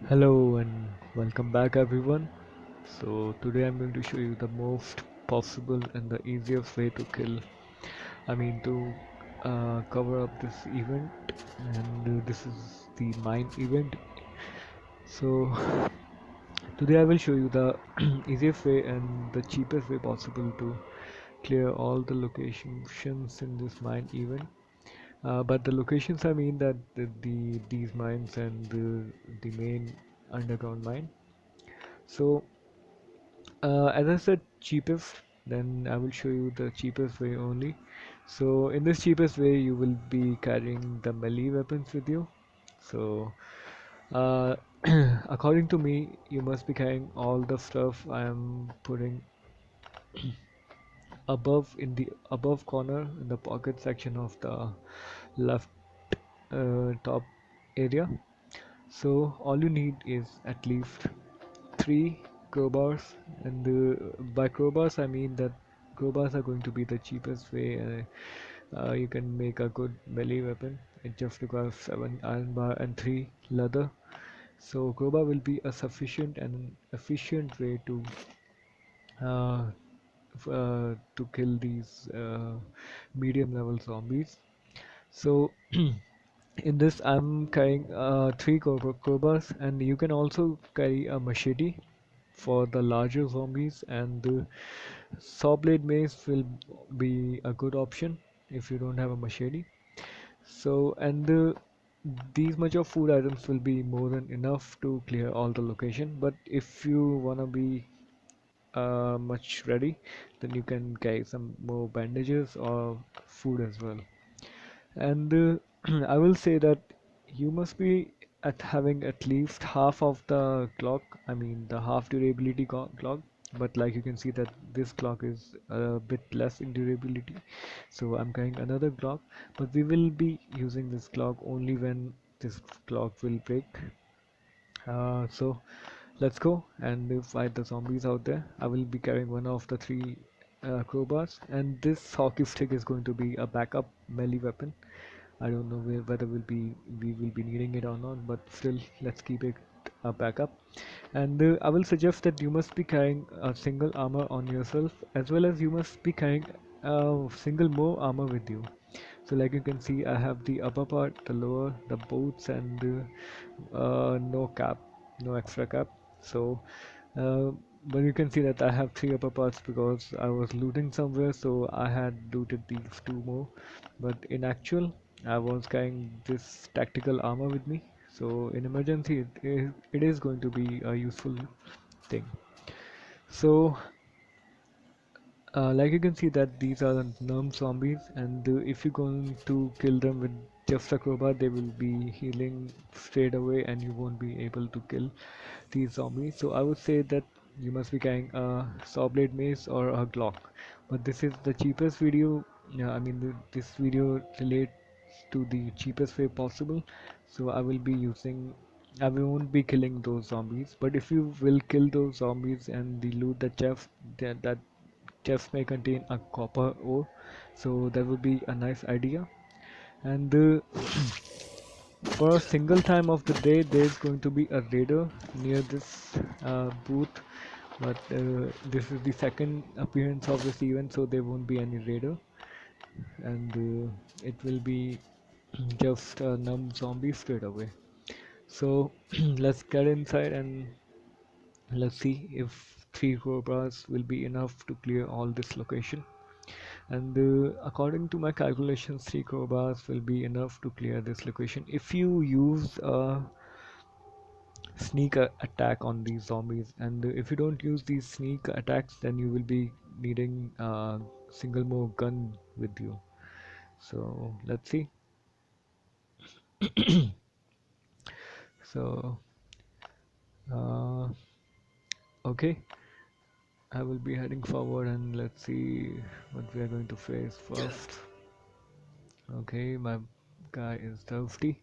Hello and welcome back everyone. So today I'm going to show you the most possible and the easiest way to cover up this event, and this is the mine event. So today I will show you the easiest way and the cheapest way possible to clear all the locations in this mine event. But the locations I mean that these mines and the main underground mine. So as I said, cheapest, then I will show you the cheapest way only. So in this cheapest way, you will be carrying the melee weapons with you. So uh, according to me, you must be carrying all the stuff I am putting above in the above corner in the pocket section of the left top area. So all you need is at least three crowbars, and by crowbars I mean that crowbars are going to be the cheapest way. You can make a good melee weapon. It just requires 7 iron bar and 3 leather. So crowbar will be a sufficient and efficient way uh, to kill these medium level zombies. So in this I'm carrying three crowbars, and you can also carry a machete for the larger zombies, and the saw blade mace will be a good option if you don't have a machete. So, these much of food items will be more than enough to clear all the location. But if you wanna be much ready, then you can carry some more bandages or food as well. And I will say that you must be at having at least half of the clock, I mean the half durability clock. But like you can see that this clock is a bit less in durability, so I'm carrying another clock. But we will be using this clock only when this clock will break. So let's go and fight the zombies out there. I will be carrying one of the three crowbars, and this hockey stick is going to be a backup melee weapon. I don't know whether we will be needing it or not, but still, let's keep it a backup. And I will suggest that you must be carrying a single armor on yourself, as well as you must be carrying a single more armor with you. So like you can see, I have the upper part, the lower, the boots, and no cap, no extra cap. So uh, but you can see that I have three upper parts because I was looting somewhere, so I had looted these two more. But in actual, I was carrying this tactical armor with me. So in emergency, it is going to be a useful thing. So like you can see that these are the numb zombies, and if you're going to kill them with just a crowbar, they will be healing straight away, and you won't be able to kill these zombies. So I would say that you must be carrying a saw blade mace or a Glock. But this is the cheapest video. Yeah, I mean this video relates to the cheapest way possible. So I will be using. I won't be killing those zombies, but if you will kill those zombies and the loot the chest, that chest may contain a copper ore, so that would be a nice idea. And for a single time of the day, there's going to be a raider near this booth, but this is the second appearance of this event, so there won't be any raider, and it will be just a numb zombie straight away. So let's get inside and let's see if three crowbars will be enough to clear all this location. And according to my calculations, three crowbars will be enough to clear this location. If you use a attack on these zombies, and if you don't use these sneak attacks, then you will be needing a single more gun with you. So let's see. So uh, okay, I will be heading forward, and let's see what we are going to face first. Okay, my guy is thirsty.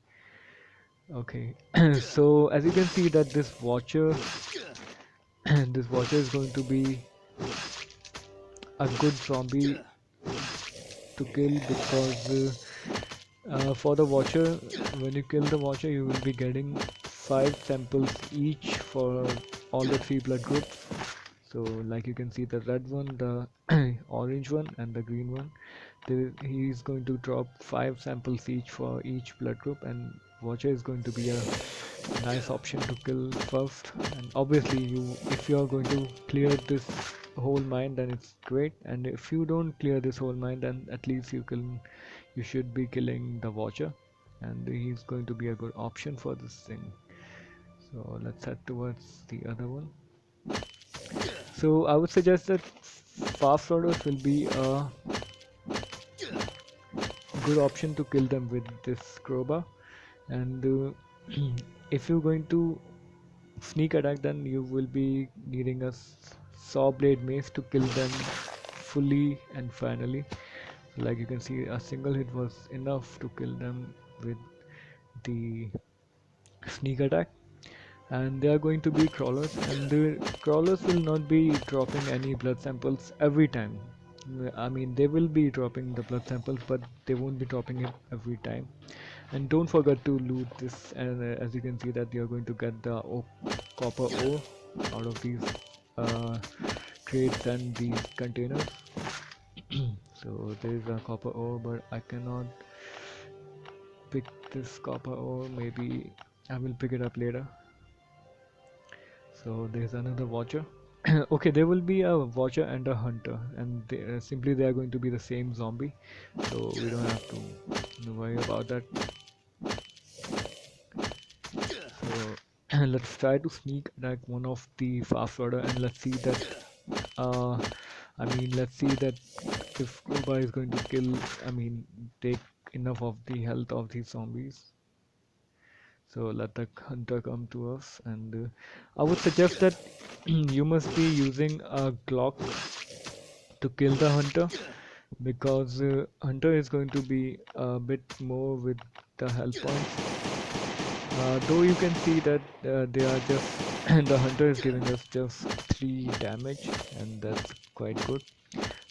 Okay, so as you can see that this watcher this watcher is going to be a good zombie to kill, because for the watcher, when you kill the watcher, you will be getting 5 samples each for all the 3 blood groups. So like you can see the red one, the orange one and the green one. He's going to drop 5 samples each for each blood group, and Watcher is going to be a nice option to kill first. And obviously if you're going to clear this whole mine, then it's great, and if you don't clear this whole mine, then at least you should be killing the Watcher, and he's going to be a good option for this thing. So let's head towards the other one. So I would suggest that fast orders will be a good option to kill them with this crowbar, and if you're going to sneak attack, then you will be needing a saw blade mace to kill them fully and finally. Like you can see, a single hit was enough to kill them with the sneak attack. And they are going to be crawlers, and the crawlers will not be dropping any blood samples every time. I mean, they will be dropping the blood samples, but they won't be dropping it every time. And don't forget to loot this, and as you can see that you're going to get the copper ore out of these uh, crates and these containers. So there is a copper ore, but I cannot pick this copper ore. Maybe I will pick it up later. So there's another watcher. Okay, there will be a watcher and a hunter, and simply they are going to be the same zombie, so we don't have to worry about that. So let's try to sneak attack one of the fast order, and let's see that. Uh, let's see that if Kuba is going to kill. Take enough of the health of these zombies. So let the hunter come to us, and I would suggest that you must be using a Glock to kill the hunter, because hunter is going to be a bit more with the health points. Though you can see that they are just the hunter is giving us just 3 damage, and that's quite good.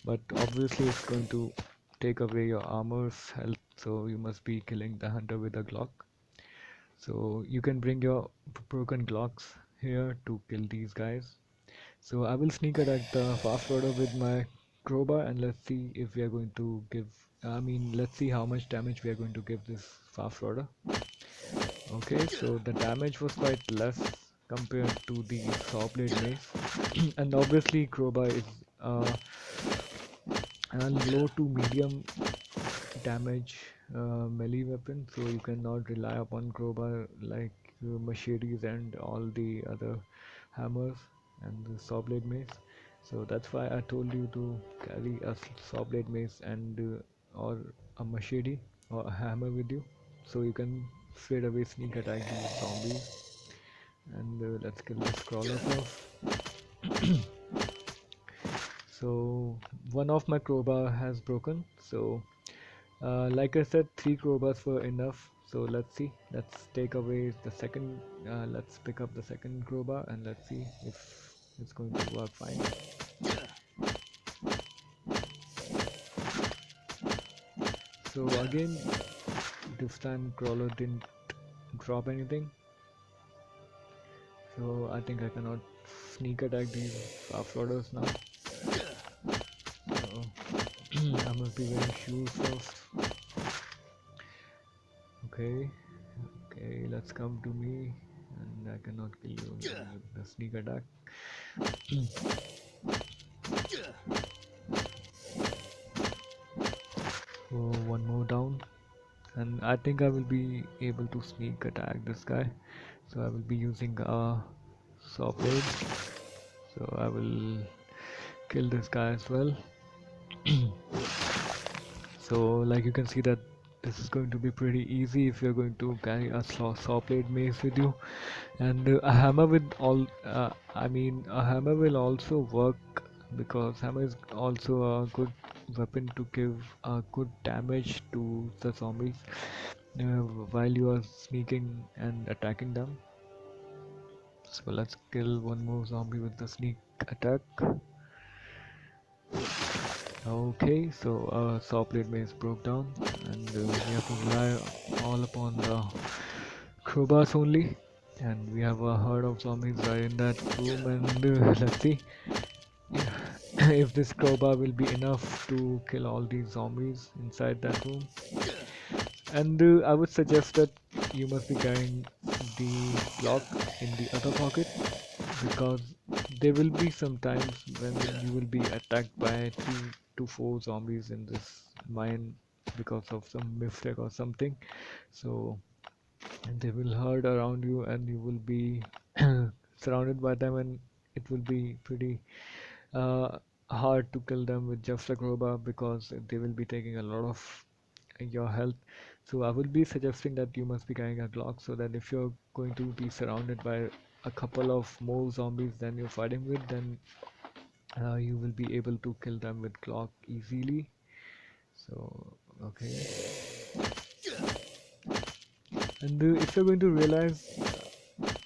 But obviously it's going to take away your armor's health, so you must be killing the hunter with a Glock. So you can bring your broken Glocks here to kill these guys. So I will sneak attack the fast forwarder with my crowbar, and let's see if we are going to give. Let's see how much damage we are going to give this fast forwarder. Okay, so the damage was quite less compared to the saw blade mace, and obviously crowbar is a low to medium damage melee weapon, so you cannot rely upon crowbar like machetes and all the other hammers and the saw blade mace. So that's why I told you to carry a saw blade mace and or a machete or a hammer with you, so you can straight away sneak attack these zombies. And let's kill this crawler first. So one of my crowbar has broken, so like I said, 3 crowbars were enough. So let's see. Let's take away the second. Let's pick up the second crowbar, and let's see if it's going to work fine. So again, this time crawler didn't drop anything. So I think I cannot sneak attack these fast orders now. I must be wearing shoes first. Okay, let's come to me, and I cannot kill you with the sneak attack. So one more down, and I think I will be able to sneak attack this guy. So I will be using a saw blade. So I will kill this guy as well. So like you can see that this is going to be pretty easy if you're going to carry a saw blade mace with you, and a hammer with a hammer will also work, because hammer is also a good weapon to give good damage to the zombies while you are sneaking and attacking them. So let's kill one more zombie with the sneak attack. Okay, so saw blade mace broke down, and we have to rely all upon the crowbars only. and we have a herd of zombies right in that room. And let's see if this crowbar will be enough to kill all these zombies inside that room. And I would suggest that you must be carrying the clock in the other pocket, because there will be some times when you will be attacked by 3 to 4 zombies in this mine because of some mistake or something. So they will herd around you and you will be surrounded by them, and it will be pretty uh, hard to kill them with just a crowbar, because they will be taking a lot of your health. So I will be suggesting that you must be carrying a Glock, so that if you're going to be surrounded by a couple of more zombies than you're fighting with, then you will be able to kill them with Glock easily. So okay, and if you're going to realize,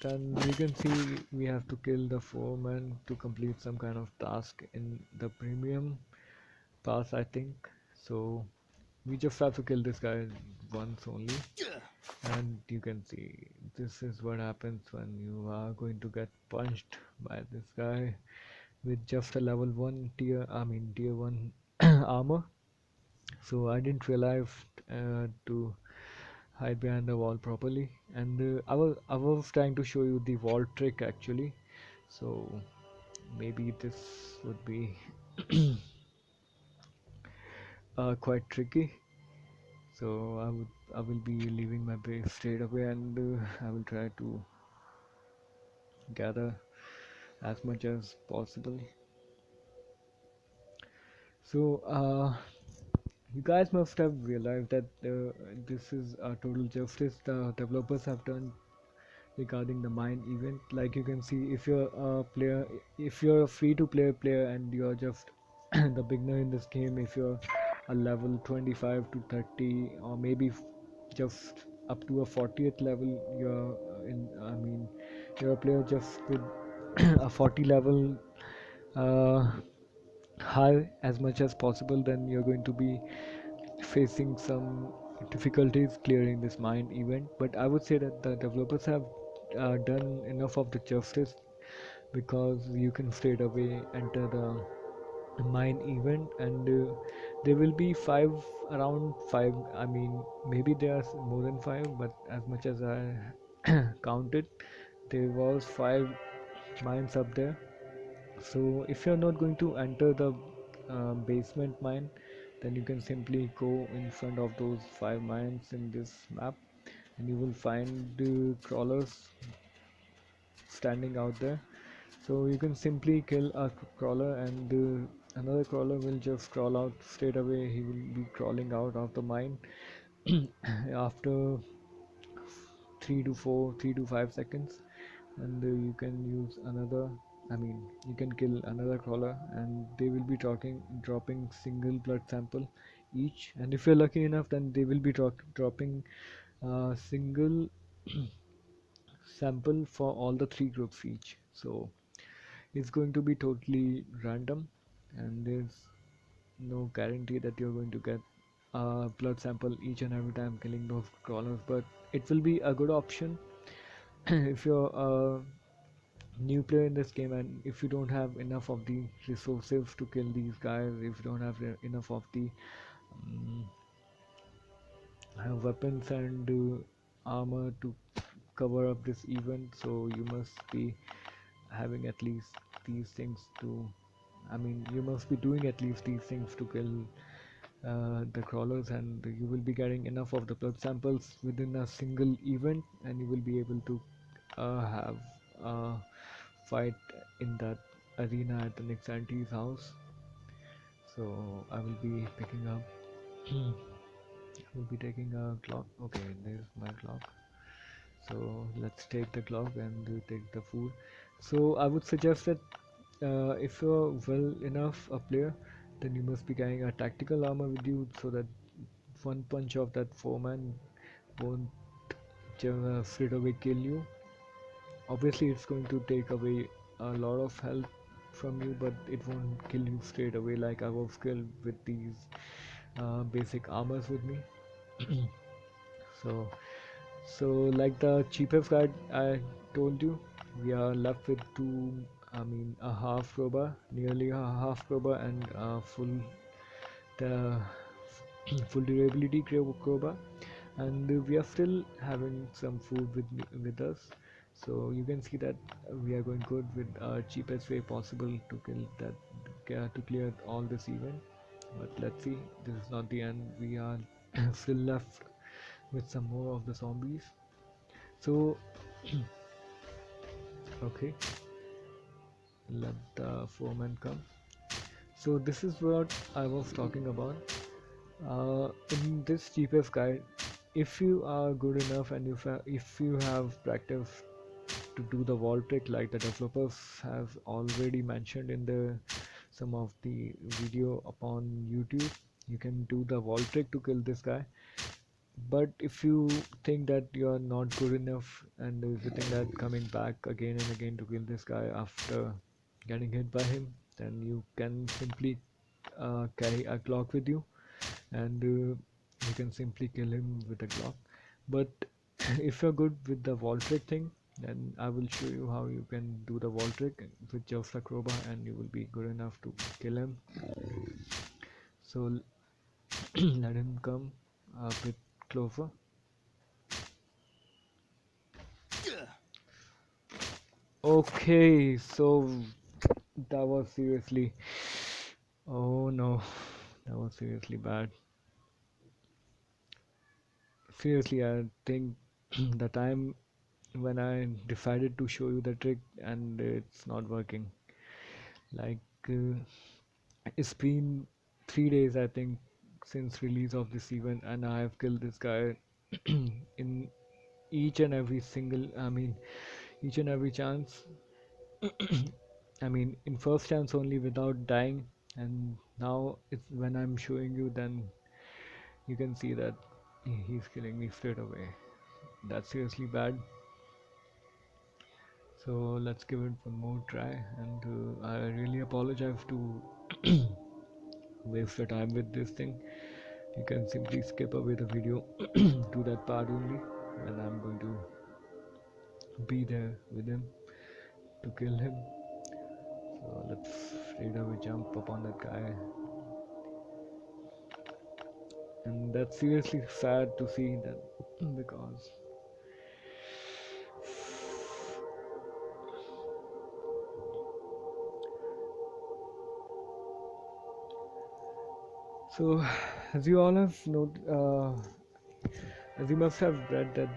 then you can see we have to kill the foreman to complete some kind of task in the premium pass, I think. So we just have to kill this guy once only, and you can see this is what happens when you are going to get punched by this guy with just a level 1 tier 1 armor. So I didn't realize to hide behind the wall properly, and I was trying to show you the wall trick actually. So maybe this would be quite tricky. So I will be leaving my base straight away, and I will try to gather as much as possible. So you guys must have realized that this is a total justice the developers have done regarding the mine event. Like you can see, if you're a player, if you're a free to play player and you're just the beginner in this game, if you're a level 25 to 30, or maybe just up to a 40th level, you're I mean you're a player just with a 40 level uh, high as much as possible, then you're going to be facing some difficulties clearing this mine event. But I would say that the developers have done enough of the justice, because you can straight away enter the mine event, and there will be around five. I mean, maybe there are more than five, but as much as I counted, there was 5 mines up there. So if you're not going to enter the basement mine, then you can simply go in front of those 5 mines in this map, and you will find the crawlers standing out there. So you can simply kill a crawler, and another crawler will just crawl out straight away. He will be crawling out of the mine after 3 to 5 seconds, and you can use another, I mean you can kill another crawler, and they will be dropping single blood sample each, and if you're lucky enough, then they will be dropping single sample for all the 3 groups each. So it's going to be totally random, and there's no guarantee that you're going to get a blood sample each and every time killing those crawlers, but it will be a good option if you're a new player in this game, and if you don't have enough of the resources to kill these guys, if you don't have enough of the um, weapons and armor to cover up this event, so you must be having at least these things to, I mean you must be doing at least these things to kill the crawlers, and you will be getting enough of the blood samples within a single event, and you will be able to have a fight in that arena at the next auntie's house. So I will be picking up I will be taking a clock. Okay, there's my clock. So let's take the clock and take the food. So I would suggest that if you're well enough a player, then you must be carrying a tactical armor with you, so that one punch of that foreman won't straight away kill you. Obviously, it's going to take away a lot of health from you, but it won't kill you straight away like I was killed with these basic armors with me. So So, like the cheapest guide I told you, we are left with a half crowbar, nearly a half crowbar, and the full durability crowbar, and we are still having some food with us. So you can see that we are going good with our cheapest way possible to kill that, to clear all this event. But let's see, this is not the end. We are still left with some more of the zombies. So okay, let the foreman come. So this is what I was talking about. In this cheapest guide, if you are good enough and if you have practice to do the wall trick like the developers have already mentioned in the some of the video upon YouTube, you can do the wall trick to kill this guy. But if you think that you're not good enough and if you think that coming back again and again to kill this guy after getting hit by him, then you can simply carry a clock with you, and you can simply kill him with a Glock. But if you're good with the wall trick thing, then I will show you how you can do the wall trick with just a crowbar, and you will be good enough to kill him. So let him come a bit closer. Okay, so that was seriously. Oh no, that was seriously bad. Seriously, I think the time when I decided to show you the trick and it's not working. Like it's been 3 days, I think, since release of this event, and I have killed this guy in each and every single. Each and every chance. In first chance only without dying, and now it's when I'm showing you, then you can see that he's killing me straight away. That's seriously bad. So let's give it one more try, and I really apologize to waste your time with this thing. You can simply skip away the video to that part only when I'm going to be there with him to kill him. So let's straight away jump upon that guy, and that's seriously sad to see that because so as you all have as you must have read that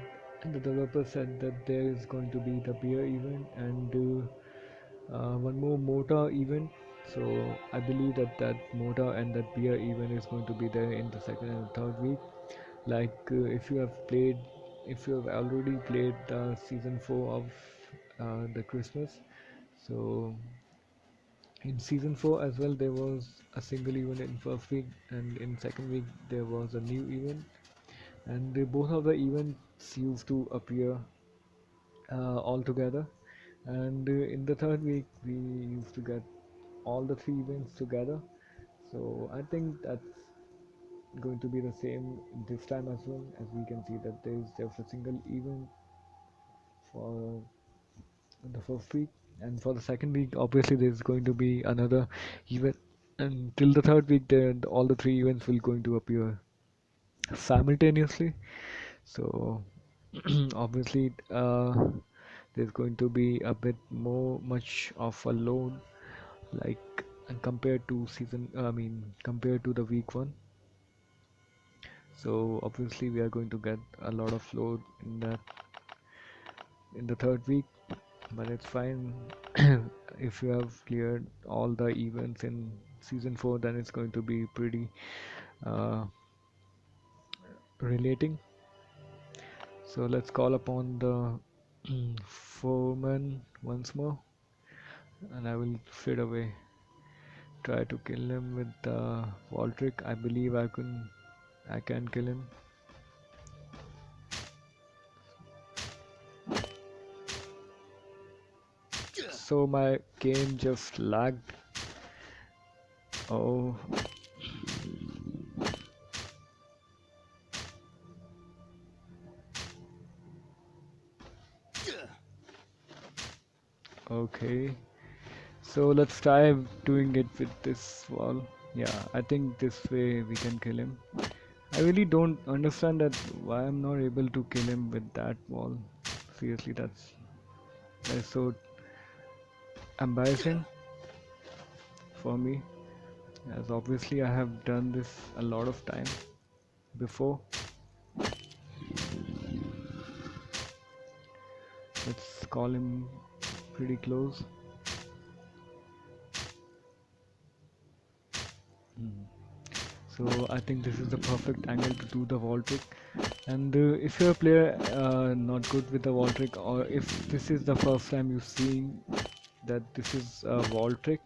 the developer said that there is going to be the beer event and one more mortar event. So I believe that that mortar and that beer event is going to be there in the second and third week. Like if you have already played season 4 of the Christmas, so in season 4 as well there was a single event in first week, and in second week there was a new event, and both of the events used to appear all together, and in the third week we used to get all the three events together. So I think that's going to be the same this time as well, as we can see that there is just a single event for the first week, and for the second week obviously there's going to be another event, and till the third week all the three events will going to appear simultaneously. So obviously there's going to be a bit more much of a load, like compared to compared to the week one. So obviously we are going to get a lot of load in the third week, but it's fine. If you have cleared all the events in season 4, then it's going to be pretty uh, relating. So let's call upon the foreman once more, and I will straight away try to kill him with the wall trick. I believe I can kill him. So my game just lagged. Oh, Okay, so let's try doing it with this wall. Yeah, I think this way we can kill him. I really don't understand that why I'm not able to kill him with that wall. Seriously, that's so embarrassing for me, as obviously I have done this a lot of time before. Let's call him pretty close. Hmm. So I think this is the perfect angle to do the wall trick. And if you're a player not good with the wall trick, or if this is the first time you see that this is a wall trick,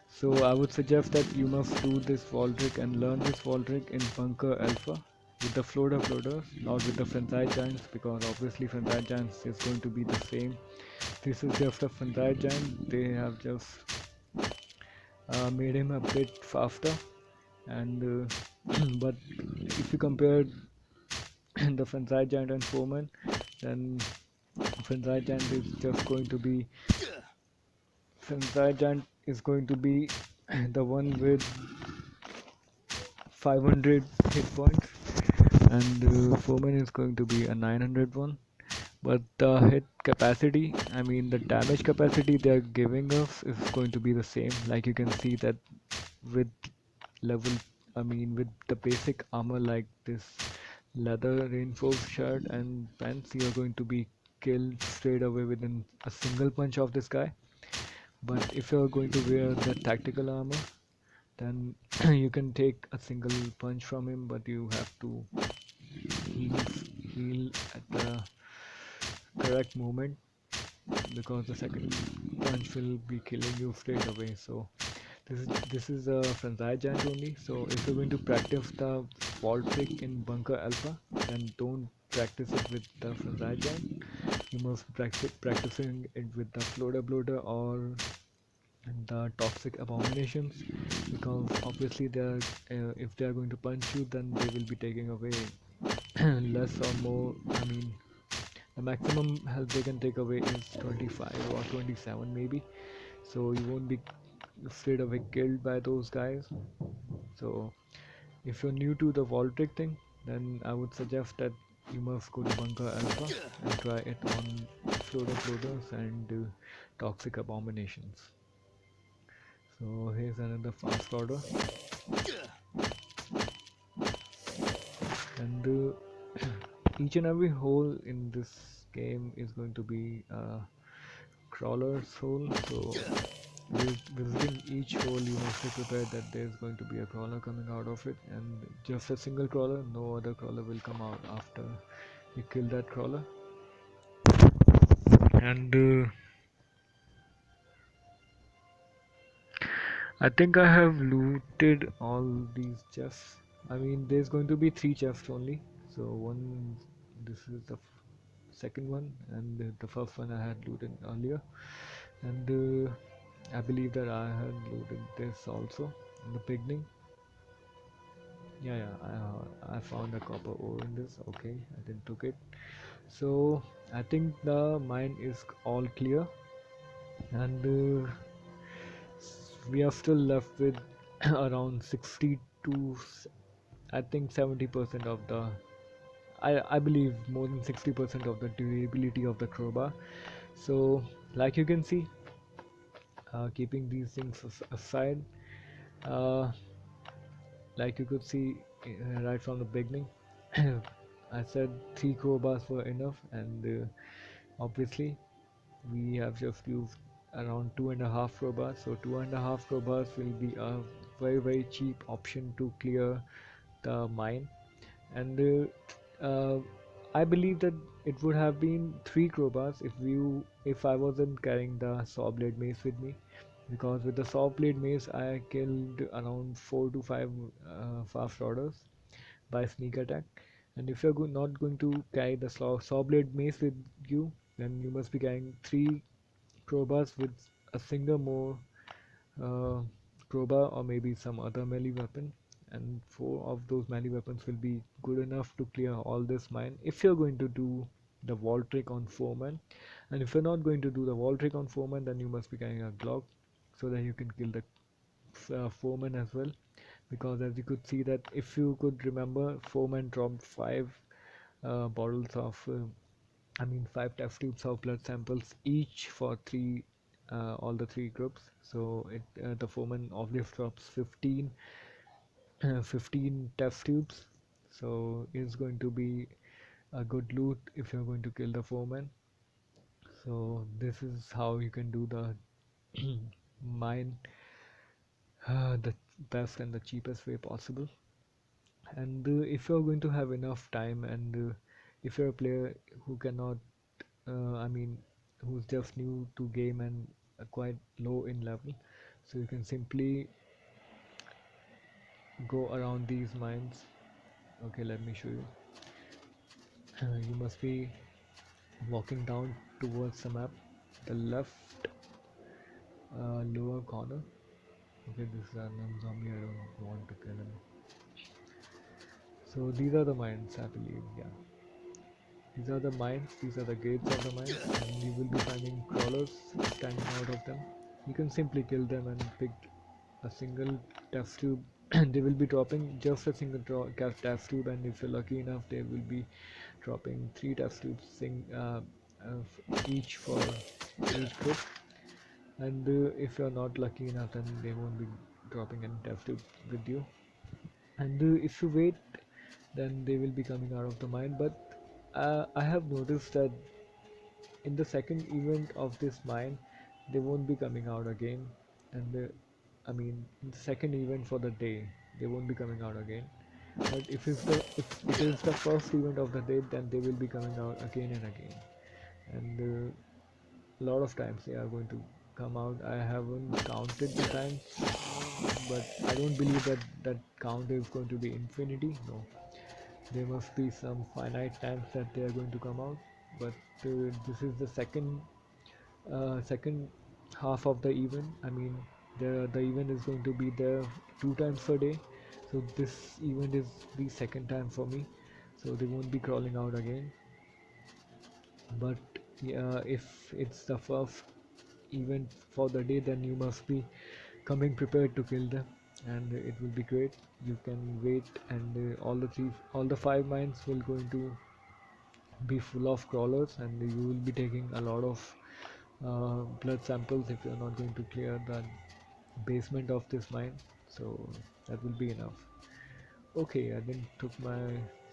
so I would suggest that you must do this wall trick and learn this wall trick in Bunker Alpha with the floater floaters, not with the Frenzy Giants, because obviously Frenzy Giants is going to be the same. This is just a Frenzy Giant. They have just made him a bit faster, and but if you compare the Frenzy Giant and Foreman, then Frenzy Giant is just going to be Frenzy Giant is going to be the one with 500 hit points, and Foreman is going to be a 900 one. But the hit capacity, I mean the damage capacity they are giving us is going to be the same. Like you can see that with level, I mean with the basic armor like this leather reinforced shirt and pants, you are going to be killed straight away within a single punch of this guy. But if you're going to wear the tactical armor, then you can take a single punch from him, but you have to heal, heal at the correct moment, because the second punch will be killing you straight away. So this is a Frenzy Giant only. So if you're going to practice the wall trick in Bunker Alpha, then don't practice it with the Frenzy Giant. You must practicing it with the Floater Bloater or the Toxic Abominations, because obviously they are if they are going to punch you, then they will be taking away less or more. I mean, the maximum health they can take away is 25 or 27 maybe. So you won't be straight away killed by those guys. So if you're new to the wall trick thing, then I would suggest that you must go to Bunker Alpha and try it on floaters and toxic abominations. So here's another fast order, and each and every hole in this game is going to be a crawler's hole. So visiting each hole, you must be prepared that there's going to be a crawler coming out of it, and just a single crawler, no other crawler will come out after you kill that crawler. And I think I have looted all these chests. I mean, there's going to be three chests only. So one, this is the second one, and the first one I had looted earlier, and I believe that I had looted this also in the beginning. Yeah, I found a copper ore in this. Okay, I didn't took it. So I think the mine is all clear, and we are still left with around 60 to I think 70% of the I believe more than 60% of the durability of the crowbar. So like you can see, keeping these things aside, uh, like you could see right from the beginning, I said three crowbars were enough, and obviously we have just used around 2.5 crowbars. So 2.5 crowbars will be a very cheap option to clear the mine, and I believe that it would have been three crowbars if I wasn't carrying the saw blade mace with me, because with the saw blade mace I killed around 4 to 5 fast orders by sneak attack. And if you're not going to carry the saw blade mace with you, then you must be carrying three crowbars with a single more uh, crowbar or maybe some other melee weapon, and four of those melee weapons will be good enough to clear all this mine if you're going to do the wall trick on foreman. And if you're not going to do the wall trick on foreman, then you must be carrying a Glock so that you can kill the foreman as well. Because as you could see that if you could remember, foreman dropped five bottles of I mean, five test tubes of blood samples each for all the three groups. So the foreman obviously drops 15 test tubes. So it's going to be a good loot if you're going to kill the foreman. So this is how you can do the mine the best and the cheapest way possible. And if you're going to have enough time, and if you're a player who cannot I mean, who's just new to game and quite low in level, so you can simply go around these mines. Okay, let me show you. You must be walking down towards the map, the left lower corner. Okay, this is a zombie. I don't want to kill him. So these are the mines, I believe. Yeah, these are the mines. These are the gates of the mines, and you will be finding crawlers standing out of them. You can simply kill them and pick a single test tube. They will be dropping just a single test tube, and if you're lucky enough, they will be dropping three test tubes each for each group. And if you're not lucky enough, then they won't be dropping any test tube with you. And if you wait, then they will be coming out of the mine. But I have noticed that in the second event of this mine, they won't be coming out again. And I mean, in the second event for the day, they won't be coming out again. But if it is the first event of the day, then they will be coming out again and again. And a lot of times they are going to come out. I haven't counted the times, but I don't believe that that count is going to be infinity. No, there must be some finite times that they are going to come out. But this is the second half of the event. I mean, the event is going to be there two times per day, so this event is the second time for me, so they won't be crawling out again. But yeah, if it's the first event for the day, then you must be coming prepared to kill them, and it will be great. You can wait, and all the five mines will going to be full of crawlers, and you will be taking a lot of blood samples if you're not going to clear the basement of this mine. So that will be enough. Okay, I then took my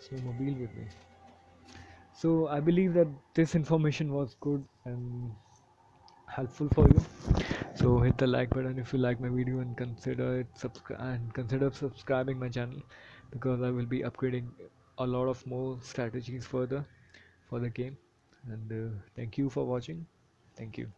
snowmobile with me. So I believe that this information was good and helpful for you. So hit the like button if you like my video, and consider subscribing my channel, because I will be upgrading a lot of more strategies further for the game. And thank you for watching. Thank you.